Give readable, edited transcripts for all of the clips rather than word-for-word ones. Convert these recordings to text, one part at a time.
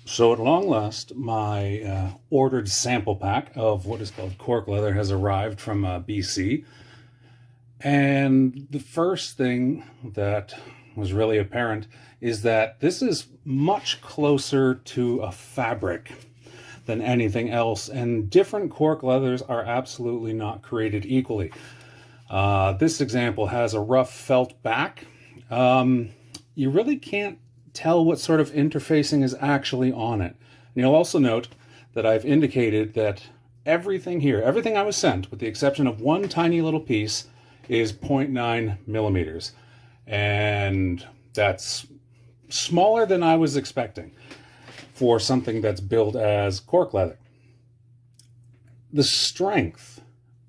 So at long last, my ordered sample pack of what is called Cork Leather has arrived from BC. And the first thing that was really apparent is that this is much closer to a fabric than anything else. And different cork leathers are absolutely not created equally. This example has a rough felt back. You really can't tell what sort of interfacing is actually on it. And you'll also note that I've indicated that everything here, everything I was sent, with the exception of one tiny little piece, is 0.9 millimeters. And that's smaller than I was expecting for something that's billed as cork leather. The strength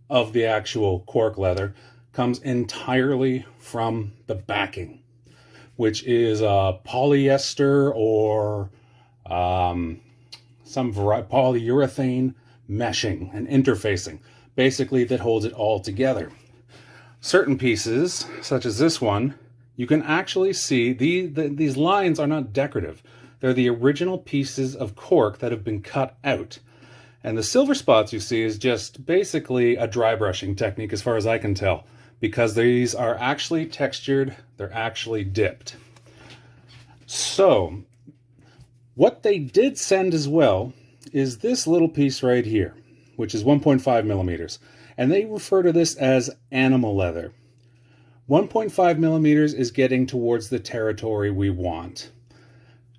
of the actual cork leather comes entirely from the backing, which is polyester or some polyurethane meshing and interfacing, basically that holds it all together. Certain pieces, such as this one, you can actually see these lines are not decorative. They're the original pieces of cork that have been cut out. And the silver spots you see is just basically a dry brushing technique as far as I can tell, because these are actually textured, they're actually dipped. So, what they did send as well is this little piece right here, which is 1.5 millimeters. And they refer to this as animal leather. 1.5 millimeters is getting towards the territory we want.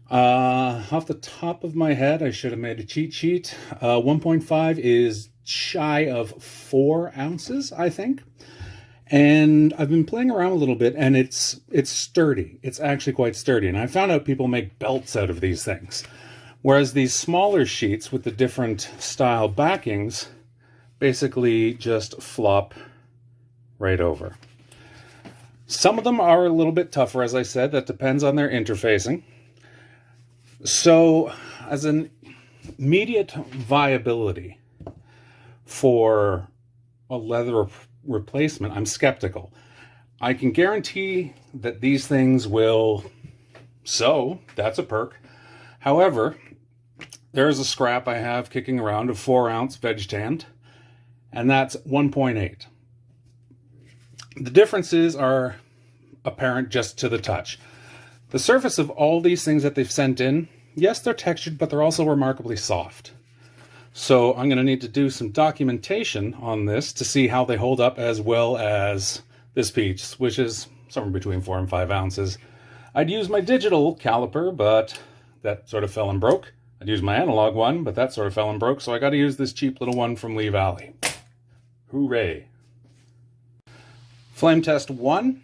Off the top of my head, I should have made a cheat sheet. 1.5 is shy of 4 ounces, I think. And I've been playing around a little bit, and it's sturdy. It's actually quite sturdy. And I found out people make belts out of these things. Whereas these smaller sheets with the different style backings basically just flop right over. Some of them are a little bit tougher, as I said. That depends on their interfacing. So, as an immediate viability for a leather replacement, I'm skeptical. I can guarantee that these things will sew. That's a perk. However, there's a scrap I have kicking around of 4-ounce veg tanned, and that's 1.8. The differences are apparent just to the touch. The surface of all these things that they've sent in, yes, they're textured, but they're also remarkably soft. So I'm going to need to do some documentation on this to see how they hold up, as well as this piece, which is somewhere between 4 and 5 ounces. I'd use my digital caliper, but that sort of fell and broke. I'd use my analog one, but that sort of fell and broke, so I got to use this cheap little one from Lee Valley. Hooray! Flame test 1.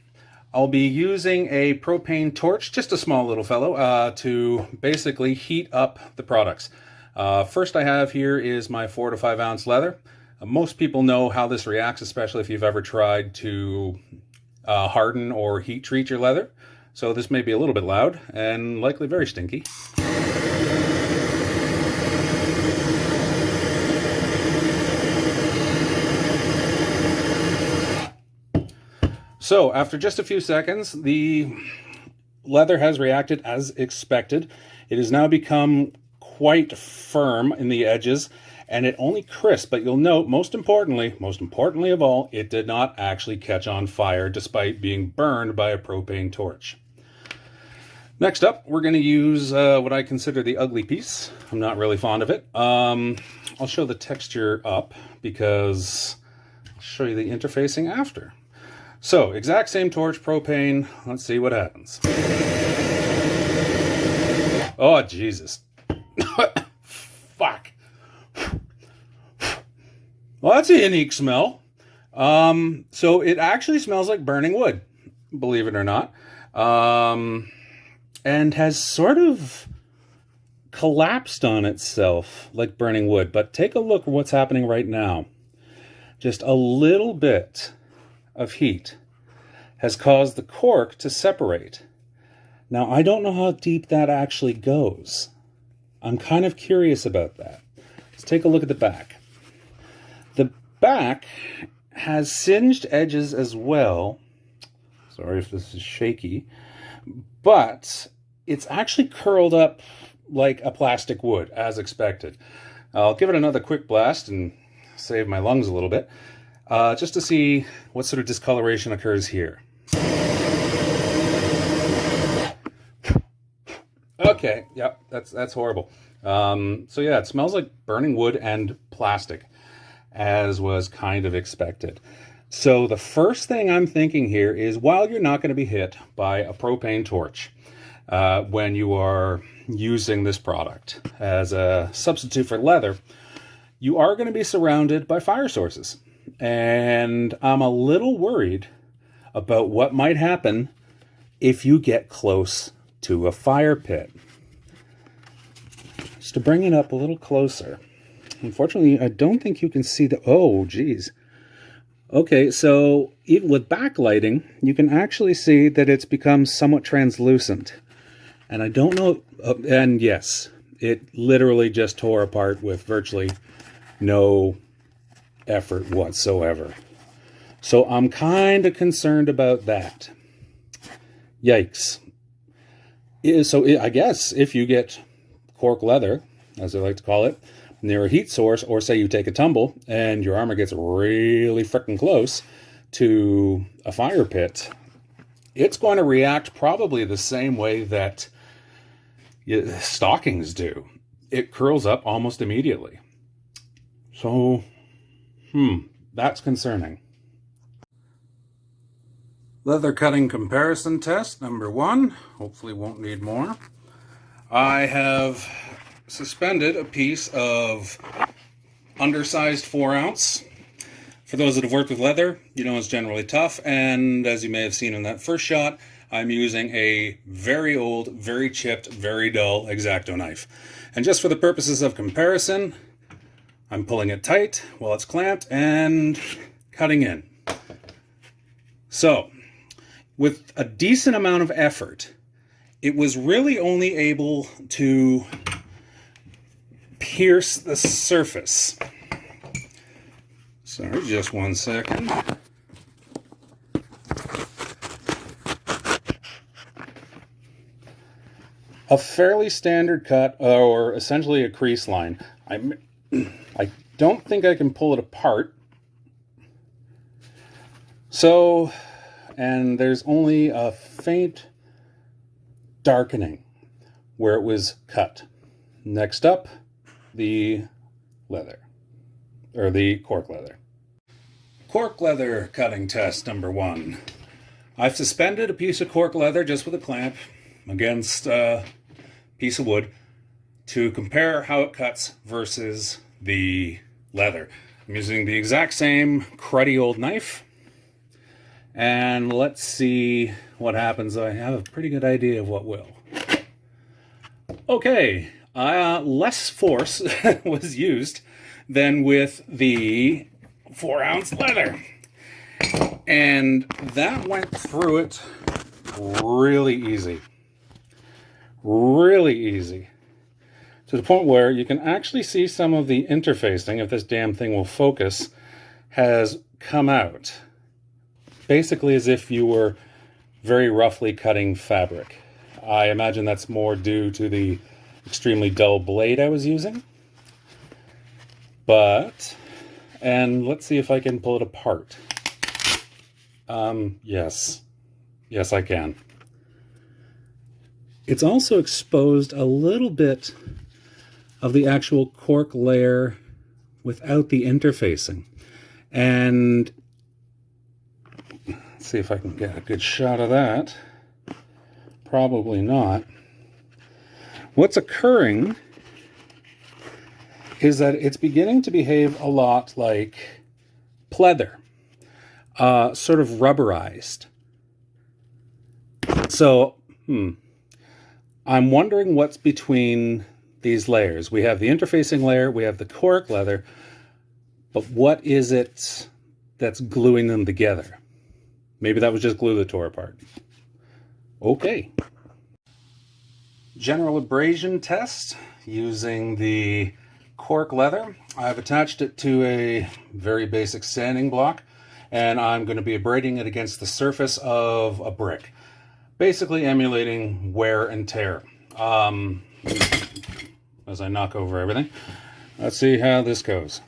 I'll be using a propane torch, just a small little fellow, to basically heat up the products. First I have here is my 4 to 5 ounce leather. Most people know how this reacts, especially if you've ever tried to harden or heat treat your leather. So this may be a little bit loud and likely very stinky. So after just a few seconds, the leather has reacted as expected. It has now become quite firm in the edges, and it only crisp, but you'll note, most importantly of all, it did not actually catch on fire despite being burned by a propane torch. Next up, we're going to use what I consider the ugly piece. I'm not really fond of it. I'll show the texture up because I'll show you the interfacing after. So, exact same torch, propane. Let's see what happens. Oh, Jesus. Fuck. Well, that's a unique smell. So it actually smells like burning wood, believe it or not. And has sort of collapsed on itself like burning wood. But take a look at what's happening right now. Just a little bit of heat has caused the cork to separate. Now, I don't know how deep that actually goes. I'm kind of curious about that. Let's take a look at the back. The back has singed edges as well. Sorry if this is shaky. But it's actually curled up like a plastic would, as expected. I'll give it another quick blast and save my lungs a little bit, just to see what sort of discoloration occurs here. Okay, yep, that's horrible. So yeah, it smells like burning wood and plastic, as was kind of expected. So the first thing I'm thinking here is, while you're not going to be hit by a propane torch when you are using this product as a substitute for leather, you are going to be surrounded by fire sources. And I'm a little worried about what might happen if you get close to a fire pit. Just to bring it up a little closer. Unfortunately, I don't think you can see the... Oh, geez. Okay, so even with backlighting, you can actually see that it's become somewhat translucent. And I don't know... and yes, it literally just tore apart with virtually no effort whatsoever. So I'm kind of concerned about that. Yikes. So I guess if you get cork leather, as they like to call it, near a heat source, or say you take a tumble and your armor gets really frickin' close to a fire pit, it's going to react probably the same way that stockings do. It curls up almost immediately. So, that's concerning. Leather cutting comparison test number 1. Hopefully won't need more. I have suspended a piece of undersized 4-ounce. For those that have worked with leather, you know it's generally tough, and as you may have seen in that first shot, I'm using a very old, very chipped, very dull X-Acto knife. And just for the purposes of comparison, I'm pulling it tight while it's clamped and cutting in. So, with a decent amount of effort, it was really only able to pierce the surface. Sorry, just one second. A fairly standard cut, or essentially a crease line. I don't think I can pull it apart. So, and there's only a faint darkening where it was cut. Next up, the leather, or the cork leather. Cork leather cutting test number 1. I've suspended a piece of cork leather just with a clamp against a piece of wood to compare how it cuts versus the leather. I'm using the exact same cruddy old knife. And let's see what happens. I have a pretty good idea of what will. Okay, less force was used than with the 4-ounce leather. And that went through it really easy. Really easy. To the point where you can actually see some of the interfacing, if this damn thing will focus, has come out. Basically as if you were very roughly cutting fabric. I imagine that's more due to the extremely dull blade I was using. But, and let's see if I can pull it apart. Yes. Yes, I can. It's also exposed a little bit of the actual cork layer without the interfacing. And let's see if I can get a good shot of that. Probably not. What's occurring is that it's beginning to behave a lot like pleather, sort of rubberized. So, I'm wondering what's between these layers. We have the interfacing layer, we have the cork leather, but what is it that's gluing them together? Maybe that was just glue that tore apart. Okay. General abrasion test using the cork leather. I've attached it to a very basic sanding block, and I'm going to be abrading it against the surface of a brick, basically emulating wear and tear. as I knock over everything. Let's see how this goes.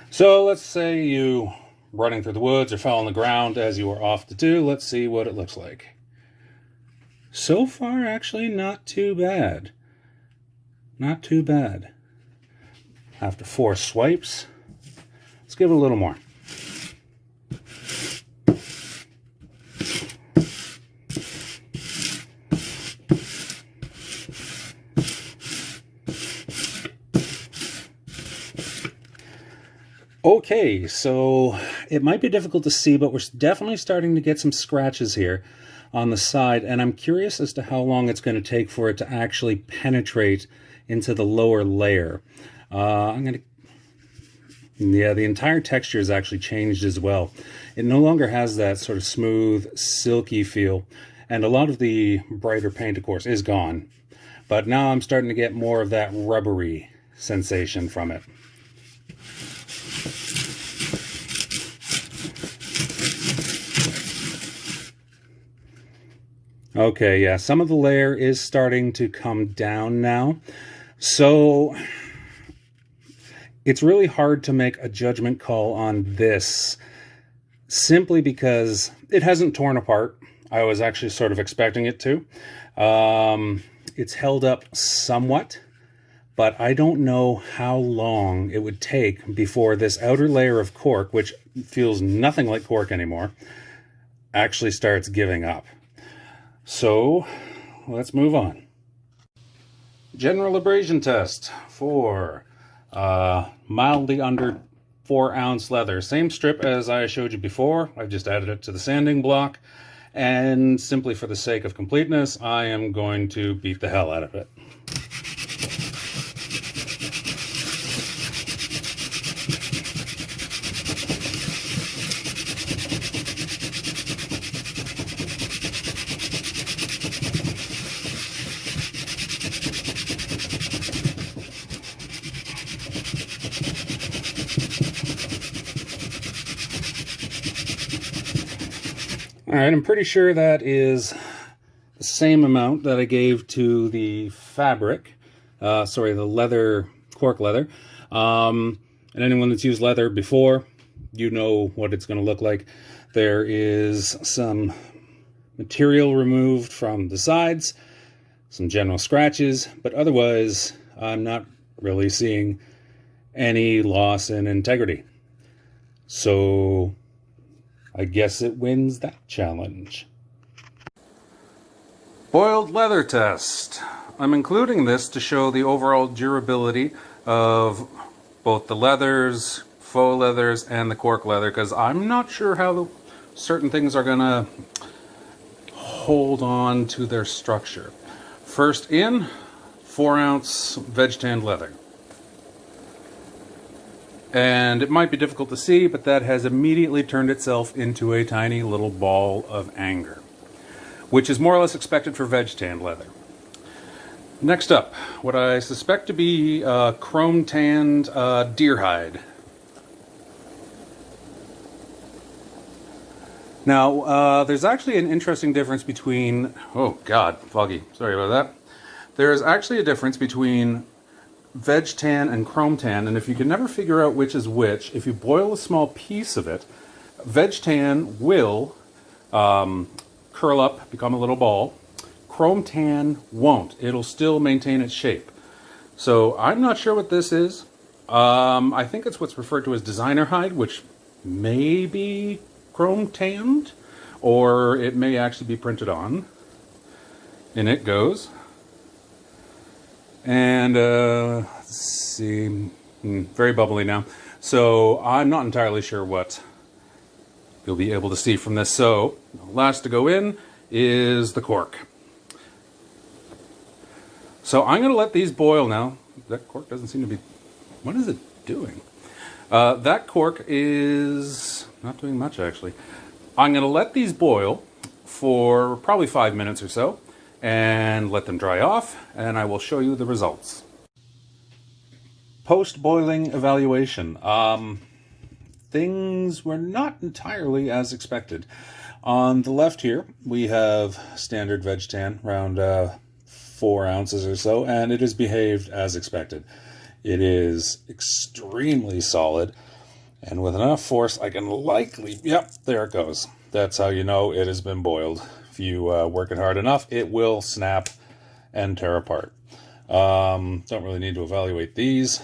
So let's say you running through the woods or fell on the ground as you were off to do. Let's see what it looks like. So far, actually not too bad. Not too bad. After 4 swipes, let's give it a little more. Okay, so it might be difficult to see, but we're definitely starting to get some scratches here on the side, and I'm curious as to how long it's going to take for it to actually penetrate into the lower layer. Yeah, the entire texture has actually changed as well. It no longer has that sort of smooth, silky feel, and a lot of the brighter paint, of course, is gone. But now I'm starting to get more of that rubbery sensation from it. Okay, yeah, some of the layer is starting to come down now. So it's really hard to make a judgment call on this simply because it hasn't torn apart. I was actually sort of expecting it to. It's held up somewhat, but I don't know how long it would take before this outer layer of cork, which feels nothing like cork anymore, actually starts giving up. So let's move on. General abrasion test for mildly under 4-ounce leather. Same strip as I showed you before. I've just added it to the sanding block. And simply for the sake of completeness, I am going to beat the hell out of it. All right, I'm pretty sure that is the same amount that I gave to the fabric, the leather, cork leather. And anyone that's used leather before, you know what it's going to look like. There is some material removed from the sides, some general scratches, but otherwise I'm not really seeing any loss in integrity. So I guess it wins that challenge. Boiled leather test. I'm including this to show the overall durability of both the leathers, faux leathers, and the cork leather, because I'm not sure how certain things are going to hold on to their structure. First in, 4-ounce veg tanned leather. And it might be difficult to see, but that has immediately turned itself into a tiny little ball of anger, which is more or less expected for veg tanned leather. Next up, what I suspect to be chrome tanned deer hide. Now, there's actually an interesting difference between, oh God, foggy, sorry about that. There's actually a difference between veg tan and chrome tan, and if you can never figure out which is which, if you boil a small piece of it, veg tan will curl up, become a little ball. Chrome tan won't. It'll still maintain its shape. So I'm not sure what this is. I think it's what's referred to as designer hide, which may be chrome tanned, or it may actually be printed on. In it goes. And let's see, very bubbly now. So I'm not entirely sure what you'll be able to see from this. So last to go in is the cork. So I'm going to let these boil now. That cork doesn't seem to be, what is it doing? That cork is not doing much actually. I'm going to let these boil for probably 5 minutes or so, and let them dry off, and I will show you the results. Post-boiling evaluation. Things were not entirely as expected. On the left here, we have standard veg tan, around 4 ounces or so, and it has behaved as expected. It is extremely solid, and with enough force, I can likely, yep, there it goes. That's how you know it has been boiled. If you work it hard enough, it will snap and tear apart. Don't really need to evaluate these.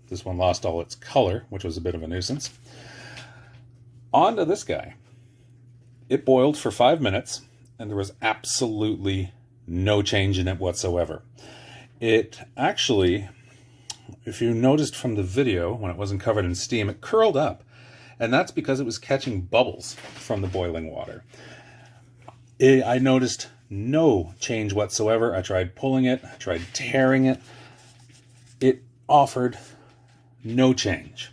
This one lost all its color, which was a bit of a nuisance. On to this guy. It boiled for 5 minutes, and there was absolutely no change in it whatsoever. It actually, if you noticed from the video, when it wasn't covered in steam, it curled up. And that's because it was catching bubbles from the boiling water. I noticed no change whatsoever. I tried pulling it, I tried tearing it. It offered no change,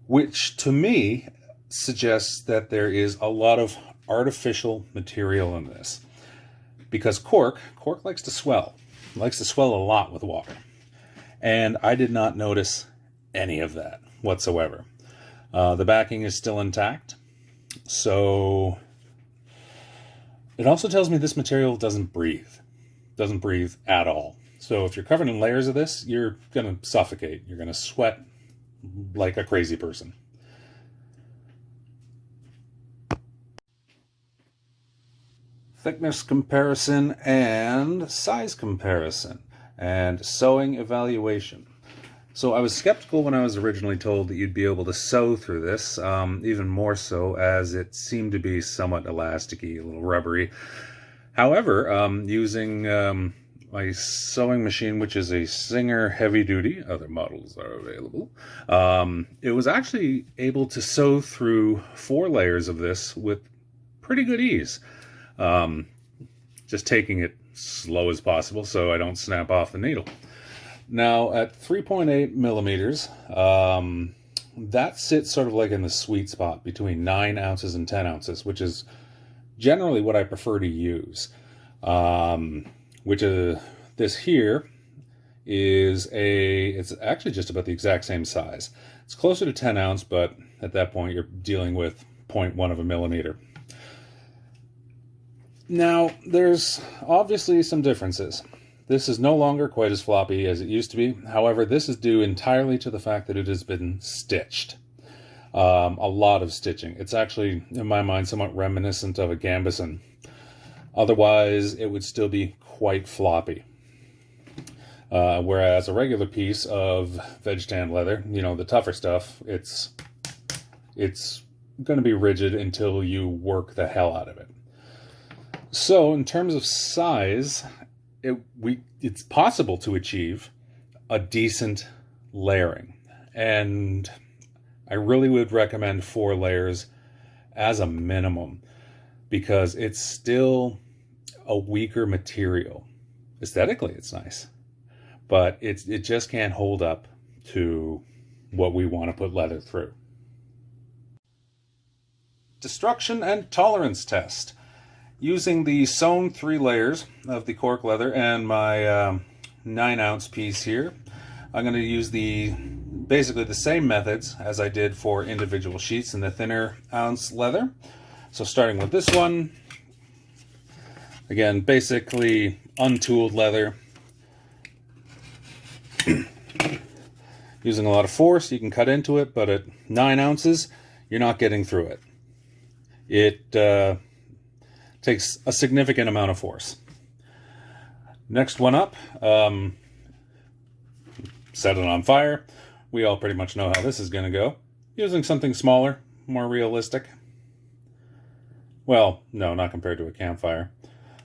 which to me suggests that there is a lot of artificial material in this. Because cork likes to swell. It likes to swell a lot with water. And I did not notice any of that whatsoever. The backing is still intact. So it also tells me this material doesn't breathe. Doesn't breathe at all. So if you're covered in layers of this, you're going to suffocate. You're going to sweat like a crazy person. Thickness comparison and size comparison and sewing evaluation. So I was skeptical when I was originally told that you'd be able to sew through this, even more so as it seemed to be somewhat elasticy, a little rubbery. However, using my sewing machine, which is a Singer heavy duty, other models are available, it was actually able to sew through 4 layers of this with pretty good ease. Just taking it slow as possible so I don't snap off the needle. Now at 3.8 millimeters, that sits sort of like in the sweet spot between 9 ounces and 10 ounces, which is generally what I prefer to use. This here is it's actually just about the exact same size. It's closer to 10 ounce, but at that point you're dealing with 0.1 of a millimeter. Now, there's obviously some differences. This is no longer quite as floppy as it used to be. However, this is due entirely to the fact that it has been stitched. A lot of stitching. It's actually, in my mind, somewhat reminiscent of a gambeson. Otherwise, it would still be quite floppy. Whereas a regular piece of veg tan leather, you know, the tougher stuff, it's going to be rigid until you work the hell out of it. So, in terms of size, it's possible to achieve a decent layering. And I really would recommend 4 layers as a minimum, because it's still a weaker material. Aesthetically, it's nice, but it just can't hold up to what we want to put leather through. Destruction and tolerance test. Using the sewn 3 layers of the cork leather and my 9-ounce piece here, I'm going to use basically the same methods as I did for individual sheets in the thinner ounce leather. So starting with this one, again, basically untooled leather. Using a lot of force, you can cut into it, but at 9 ounces, you're not getting through it. It takes a significant amount of force. Next one up, set it on fire. We all pretty much know how this is going to go. Using something smaller, more realistic. Well, no, not compared to a campfire,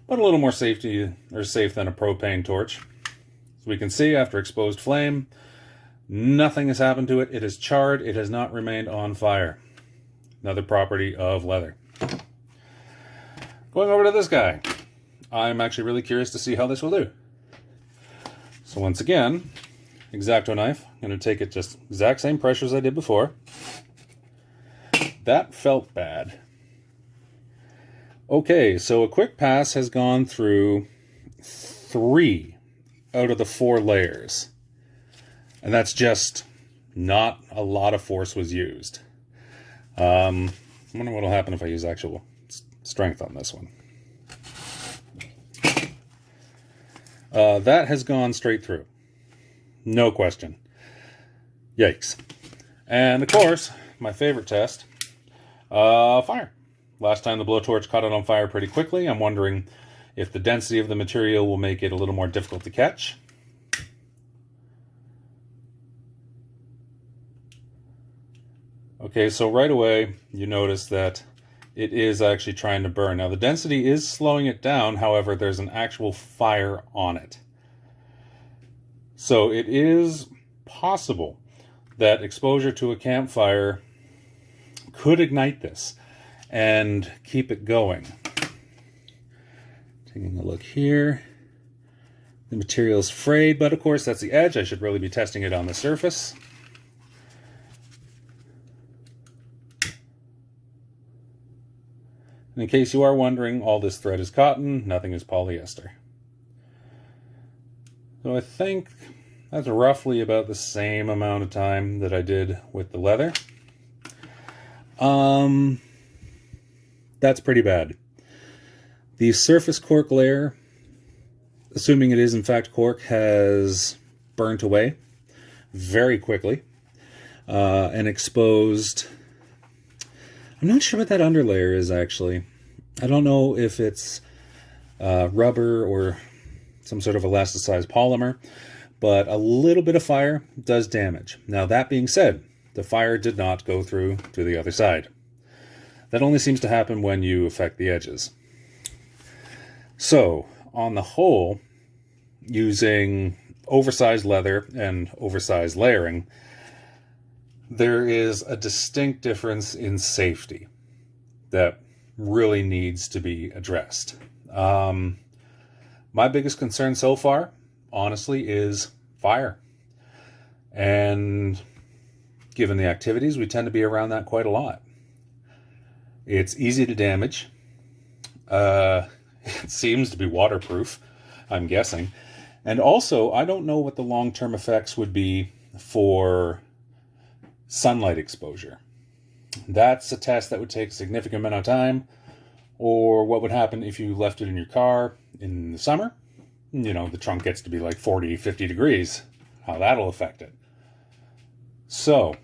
but a little more safe than a propane torch. As we can see, after exposed flame, nothing has happened to it. It is charred. It has not remained on fire. Another property of leather. Going over to this guy. I'm actually really curious to see how this will do. So once again, X-Acto knife. I'm going to take it just exact same pressure as I did before. That felt bad. Okay, so a quick pass has gone through 3 out of the 4 layers. And that's just not a lot of force was used. I wonder what will happen if I use actual strength on this one. That has gone straight through. No question. Yikes. And of course, my favorite test, fire. Last time the blowtorch caught it on fire pretty quickly. I'm wondering if the density of the material will make it a little more difficult to catch. Okay, so right away you notice that it is actually trying to burn. Now the density is slowing it down, however there's an actual fire on it. So it is possible that exposure to a campfire could ignite this and keep it going. Taking a look here. The material's frayed, but of course that's the edge. I should really be testing it on the surface. And in case you are wondering, all this thread is cotton, nothing is polyester. So I think that's roughly about the same amount of time that I did with the leather. That's pretty bad. The surface cork layer, assuming it is in fact cork, has burnt away very quickly and exposed. I'm not sure what that underlayer is actually. I don't know if it's rubber or some sort of elasticized polymer, but a little bit of fire does damage. Now that being said, the fire did not go through to the other side. That only seems to happen when you affect the edges. So, on the whole, using oversized leather and oversized layering, there is a distinct difference in safety that really needs to be addressed. My biggest concern so far, honestly, is fire. And given the activities, we tend to be around that quite a lot. It's easy to damage. It seems to be waterproof, I'm guessing. And also, I don't know what the long-term effects would be for sunlight exposure. That's a test that would take a significant amount of time. Or what would happen if you left it in your car in the summer? You know, the trunk gets to be like 40, 50 degrees. How that'll affect it. So,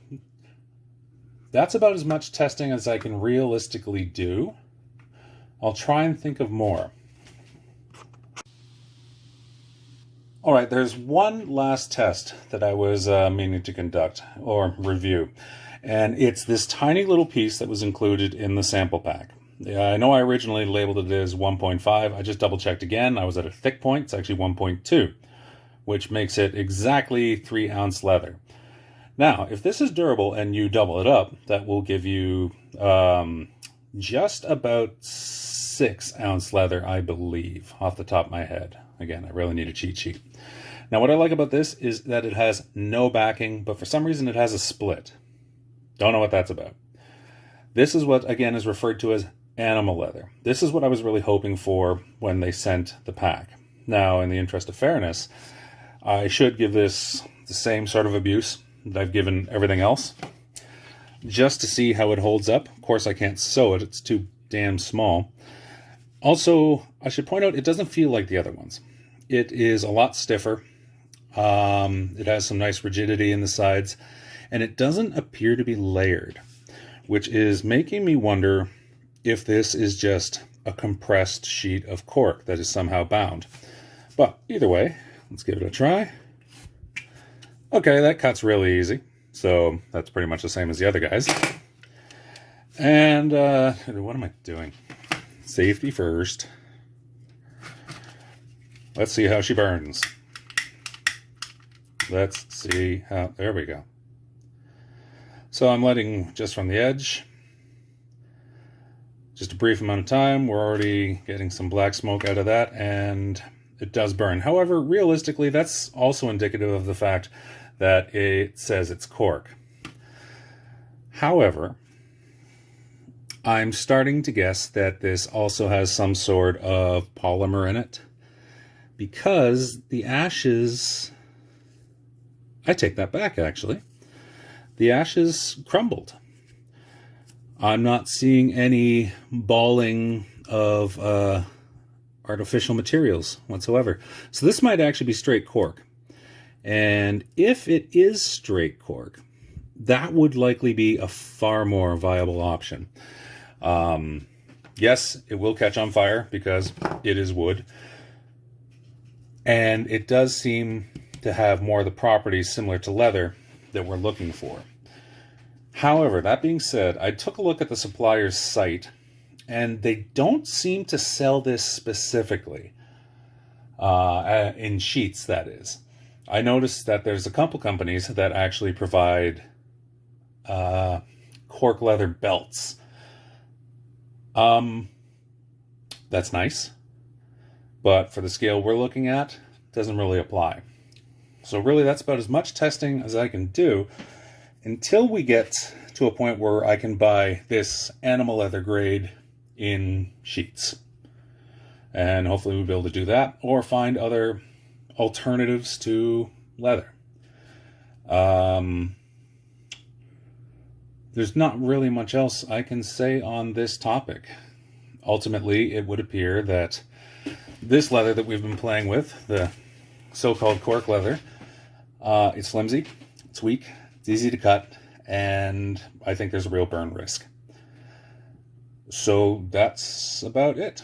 that's about as much testing as I can realistically do. I'll try and think of more. All right, there's one last test that I was meaning to conduct or review, and it's this tiny little piece that was included in the sample pack. I know I originally labeled it as 1.5. I just double-checked again. I was at a thick point. It's actually 1.2, which makes it exactly 3-ounce leather. Now, if this is durable and you double it up, that will give you just about 6-ounce leather, I believe, off the top of my head. Again, I really need a cheat sheet. Now, what I like about this is that it has no backing, but for some reason it has a split. Don't know what that's about. This is what, again, is referred to as animal leather. This is what I was really hoping for when they sent the pack. Now, in the interest of fairness, I should give this the same sort of abuse that I've given everything else, just to see how it holds up. Of course, I can't sew it. It's too damn small. Also, I should point out, it doesn't feel like the other ones. It is a lot stiffer. It has some nice rigidity in the sides, and it doesn't appear to be layered, which is making me wonder if this is just a compressed sheet of cork that is somehow bound. But either way, let's give it a try. Okay, that cuts really easy. So that's pretty much the same as the other guys. And what am I doing? Safety first. Let's see how she burns. Let's see how, there we go. So I'm letting just from the edge. Just a brief amount of time. We're already getting some black smoke out of that, and it does burn. However, realistically, that's also indicative of the fact that it says it's cork. However, I'm starting to guess that this also has some sort of polymer in it, because the ashes, I take that back actually, the ashes crumbled. I'm not seeing any balling of artificial materials whatsoever. So this might actually be straight cork. And if it is straight cork, that would likely be a far more viable option. Yes, it will catch on fire because it is wood. And it does seem to have more of the properties similar to leather that we're looking for. However, that being said, I took a look at the supplier's site, and they don't seem to sell this specifically, in sheets, that is. I noticed that there's a couple companies that actually provide cork leather belts. That's nice, but for the scale we're looking at, it doesn't really apply. So really, that's about as much testing as I can do until we get to a point where I can buy this animal leather grade in sheets. And hopefully we'll be able to do that, or find other alternatives to leather. There's not really much else I can say on this topic. Ultimately, it would appear that this leather that we've been playing with, the so-called cork leather, it's flimsy, it's weak, it's easy to cut, and I think there's a real burn risk. So that's about it.